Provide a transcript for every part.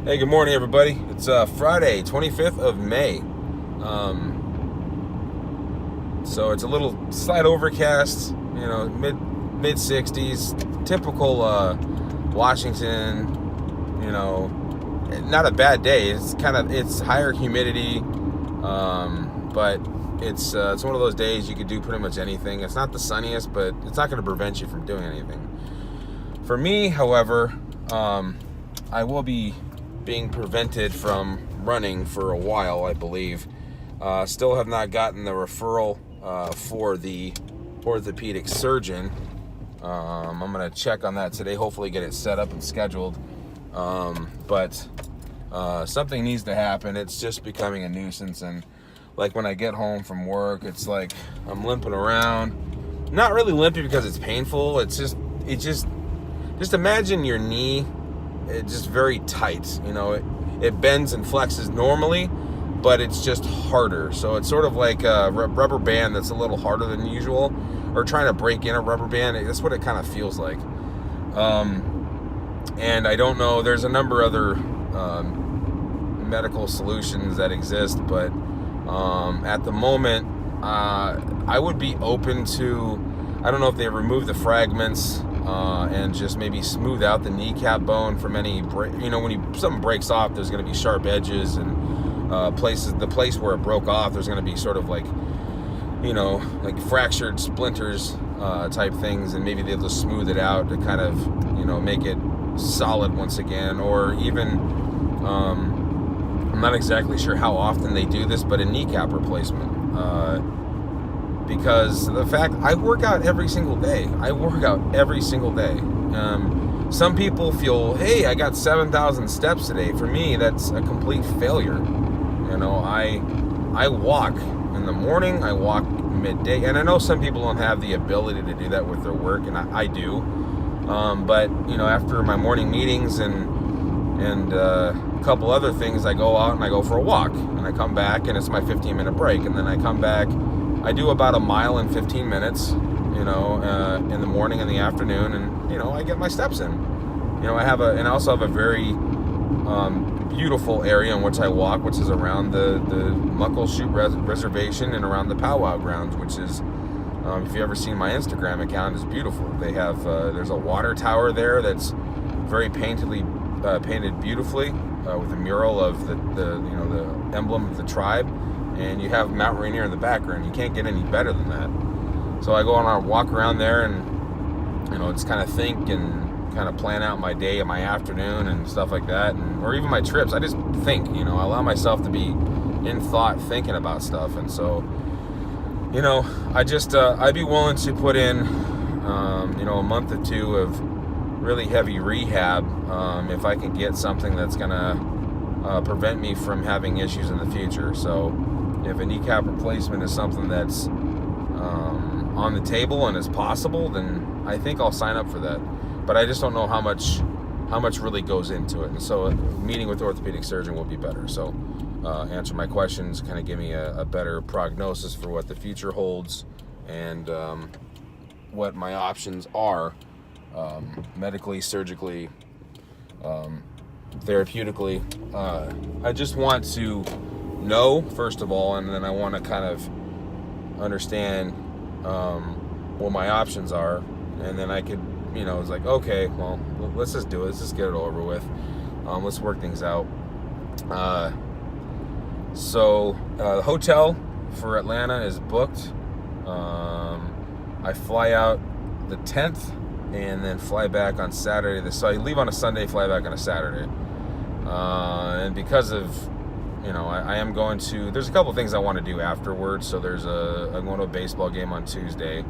Hey, good morning, everybody. It's Friday, 25th of May. So it's a little slight overcast, mid 60s, typical Washington. Not a bad day. It's higher humidity, but it's one of those days you could do pretty much anything. It's not the sunniest, but it's not going to prevent you from doing anything. For me, however, I will be being prevented from running for a while, I believe. Still have not gotten the referral for the orthopedic surgeon. I'm going to check on that today, hopefully get it set up and scheduled. But something needs to happen. It's just becoming a nuisance. And like when I get home from work, it's like I'm limping around. Not really limping because it's painful. It's just imagine your knee. It's just very tight, it bends and flexes normally, but it's just harder. So it's sort of like a rubber band that's a little harder than usual, or trying to break in a rubber band. That's what it kind of feels like. And I don't know, there's a number of other medical solutions that exist, but at the moment, I would be open to, I don't know if they remove the fragments and just maybe smooth out the kneecap bone from any when something breaks off, there's going to be sharp edges, and the place where it broke off, there's going to be sort of like fractured splinters type things, and maybe they'll just smooth it out to kind of make it solid once again. Or even I'm not exactly sure how often they do this, but a kneecap replacement. Because the fact I work out every single day. Some people feel, hey, I got 7,000 steps today. For me, that's a complete failure. I walk in the morning, I walk midday, and I know some people don't have the ability to do that with their work, and I do. But after my morning meetings and a couple other things, I go out and I go for a walk, and I come back, and it's my 15-minute break, and then I come back. I do about a mile in 15 minutes, in the morning and the afternoon, and I get my steps in. I also have a very beautiful area in which I walk, which is around the Muckleshoot Reservation and around the Powwow Grounds, which is, if you've ever seen my Instagram account, is beautiful. They have there's a water tower there that's very painted beautifully with a mural of the emblem of the tribe. And you have Mount Rainier in the background. You can't get any better than that. So I go on a walk around there and, just kind of think and kind of plan out my day and my afternoon and stuff like that. Or even my trips. I just think, I allow myself to be in thought thinking about stuff. And so, I'd be willing to put in, a month or two of really heavy rehab if I can get something that's going to prevent me from having issues in the future. So if a kneecap replacement is something that's on the table and is possible, then I think I'll sign up for that. But I just don't know how much really goes into it. And so a meeting with the orthopedic surgeon will be better. So answer my questions, kind of give me a better prognosis for what the future holds and what my options are medically, surgically, therapeutically. I just want to know, first of all, and then I want to kind of understand what my options are, and then I could, it's like, okay, well, let's just do it. Let's just get it over with. Let's work things out. So the hotel for Atlanta is booked. I fly out the 10th and then fly back on Saturday. So I leave on a Sunday, fly back on a Saturday. And because of I am going to, there's a couple things I want to do afterwards. So I'm going to a baseball game on Tuesday,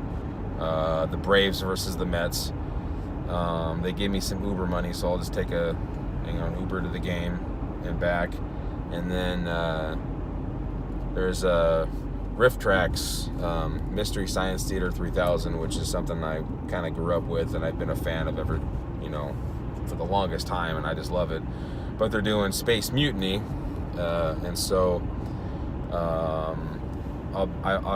the Braves versus the Mets. They gave me some Uber money, so I'll just take an Uber to the game and back. And then there's Riff Tracks Mystery Science Theater 3000, which is something I kind of grew up with, and I've been a fan of for the longest time, and I just love it. But they're doing Space Mutiny. And so I'll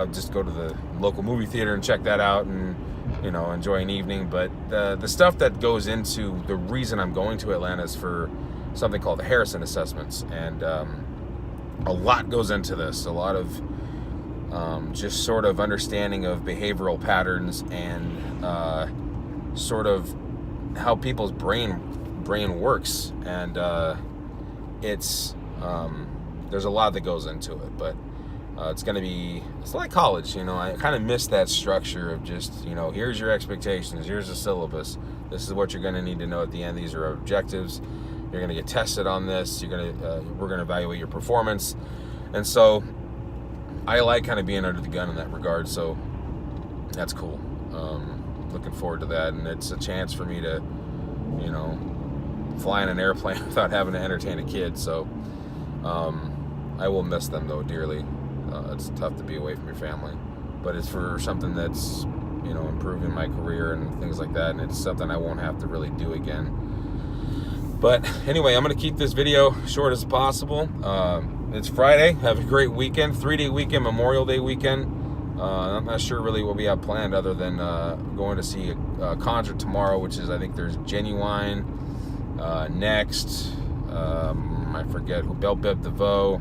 just go to the local movie theater and check that out and enjoy an evening. But the stuff that goes into the reason I'm going to Atlanta is for something called the Harrison assessments, and a lot goes into this. A lot of just sort of understanding of behavioral patterns and sort of how people's brain works, and it's there's a lot that goes into it, but it's like college. I kind of miss that structure of just, here's your expectations, here's the syllabus, this is what you're going to need to know at the end, these are objectives, you're going to get tested on this, we're going to evaluate your performance. And so I like kind of being under the gun in that regard, so that's cool. Looking forward to that, and it's a chance for me to, fly in an airplane without having to entertain a kid. So I will miss them, though, dearly. It's tough to be away from your family, but it's for something that's, improving my career and things like that, and it's something I won't have to really do again. But anyway, I'm going to keep this video short as possible. It's Friday. Have a great weekend. 3-day weekend, Memorial Day weekend. I'm not sure really what we have planned other than going to see a concert tomorrow, which is, I think there's Genuine, next, I forget who, Belle Biv DeVoe.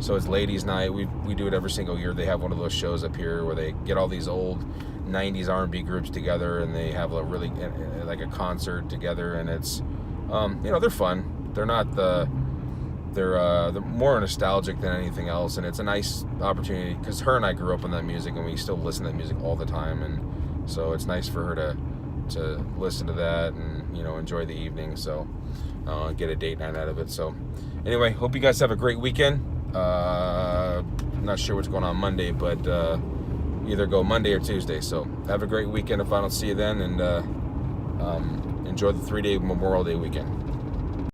So it's ladies' night. We do it every single year. They have one of those shows up here where they get all these old 90s R&B groups together, and they have a really, like, a concert together, and it's they're fun. They're more nostalgic than anything else, and it's a nice opportunity because her and I grew up on that music, and we still listen to that music all the time, and so it's nice for her to listen to that and enjoy the evening, so get a date night out of it. So anyway, hope you guys have a great weekend. I'm not sure what's going on Monday, but either go Monday or Tuesday. So have a great weekend if I don't see you then, and enjoy the 3-day Memorial Day weekend.